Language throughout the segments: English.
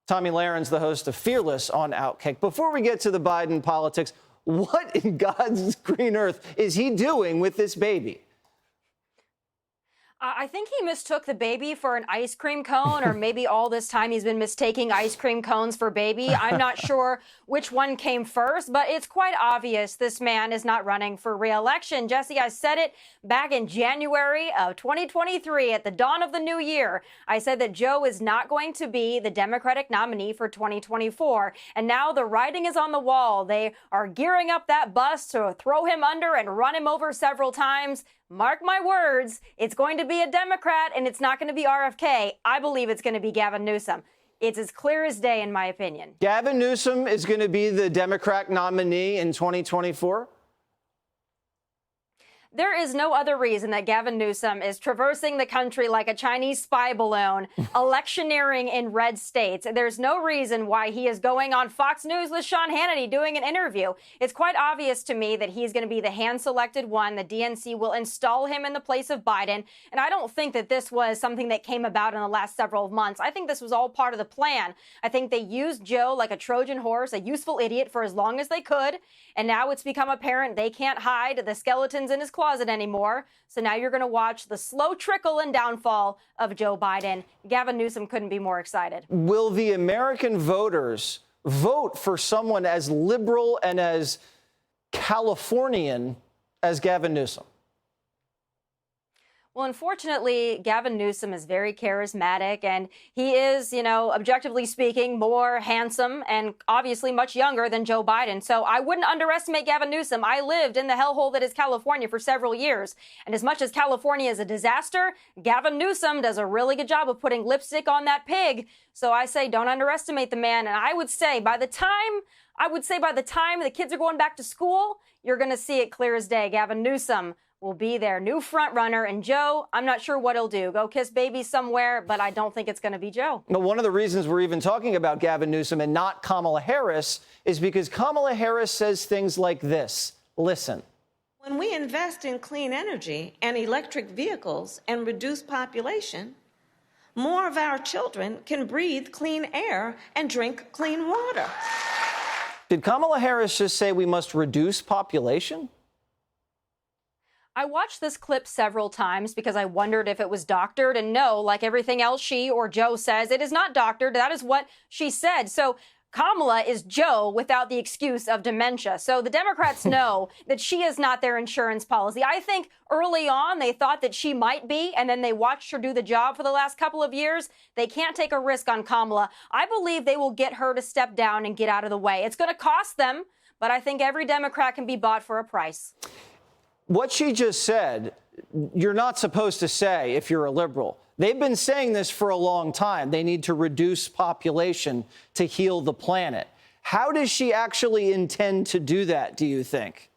Tomi Lahren's the host of Fearless on OutKick. Before we get to the Biden politics, what in God's green earth is he doing with this baby? I think he mistook the baby for an ice cream cone, or maybe all this time he's been mistaking ice cream cones for baby. I'm not sure which one came first, but it's quite obvious this man is not running for re-election. Jesse, I said it back in January of 2023 at the dawn of the new year. I said that Joe is not going to be the Democratic nominee for 2024. And now the writing is on the wall. They are gearing up that bus to throw him under and run him over several times. Mark my words, it's going to be a Democrat, and it's not going to be RFK. I believe it's going to be Gavin Newsom. It's as clear as day, in my opinion. Gavin Newsom is going to be the Democrat nominee in 2024? There is no other reason that Gavin Newsom is traversing the country like a Chinese spy balloon, electioneering in red states. There's no reason why he is going on Fox News with Sean Hannity doing an interview. It's quite obvious to me that he's going to be the hand-selected one. The DNC will install him in the place of Biden. And I don't think that this was something that came about in the last several months. I think this was all part of the plan. I think they used Joe like a Trojan horse, a useful idiot, for as long as they could. And now it's become apparent they can't hide the skeletons in his closet anymore. So now you're going to watch the slow trickle and downfall of Joe Biden. Gavin Newsom couldn't be more excited. Will the American voters vote for someone as liberal and as Californian as Gavin Newsom? Well, unfortunately, Gavin Newsom is very charismatic, and he is, objectively speaking, more handsome and obviously much younger than Joe Biden. So I wouldn't underestimate Gavin Newsom. I lived in the hellhole that is California for several years. And as much as California is a disaster, Gavin Newsom does a really good job of putting lipstick on that pig. So I say don't underestimate the man. And I would say by the time the kids are going back to school, you're going to see it clear as day. Gavin Newsom will be their new front runner. And Joe, I'm not sure what he'll do. Go kiss baby somewhere, but I don't think it's going to be Joe. But one of the reasons we're even talking about Gavin Newsom and not Kamala Harris is because Kamala Harris says things like this. Listen. When we invest in clean energy and electric vehicles and reduce population, more of our children can breathe clean air and drink clean water. Did Kamala Harris just say we must reduce population? I watched this clip several times because I wondered if it was doctored. And no, like everything else she or Joe says, it is not doctored. That is what she said. So Kamala is Joe without the excuse of dementia. So the Democrats know that she is not their insurance policy. I think early on they thought that she might be, and then they watched her do the job for the last couple of years. They can't take a risk on Kamala. I believe they will get her to step down and get out of the way. It's going to cost them, but I think every Democrat can be bought for a price. What she just said, you're not supposed to say if you're a liberal. They've been saying this for a long time. They need to reduce population to heal the planet. How does she actually intend to do that, do you think?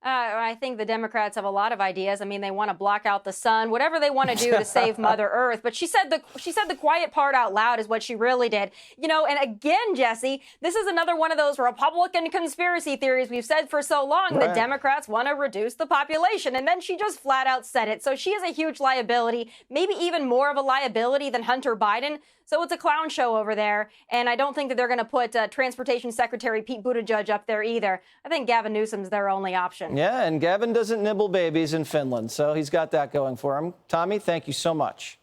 I think the Democrats have a lot of ideas. I mean, they want to block out the sun, whatever they want to do to save Mother Earth. But she said the quiet part out loud is what she really did. And again, Jesse, this is another one of those Republican conspiracy theories we've said for so long. Right. The Democrats want to reduce the population. And then she just flat out said it. So she is a huge liability, maybe even more of a liability than Hunter Biden. So it's a clown show over there. And I don't think that they're going to put Transportation Secretary Pete Buttigieg up there either. I think Gavin Newsom's their only option. Yeah, and Gavin doesn't nibble babies in Finland, so he's got that going for him. Tomi, thank you so much.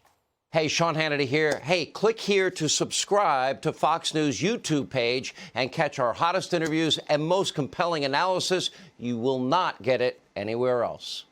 Hey, Sean Hannity here. Hey, click here to subscribe to Fox News YouTube page and catch our hottest interviews and most compelling analysis. You will not get it anywhere else.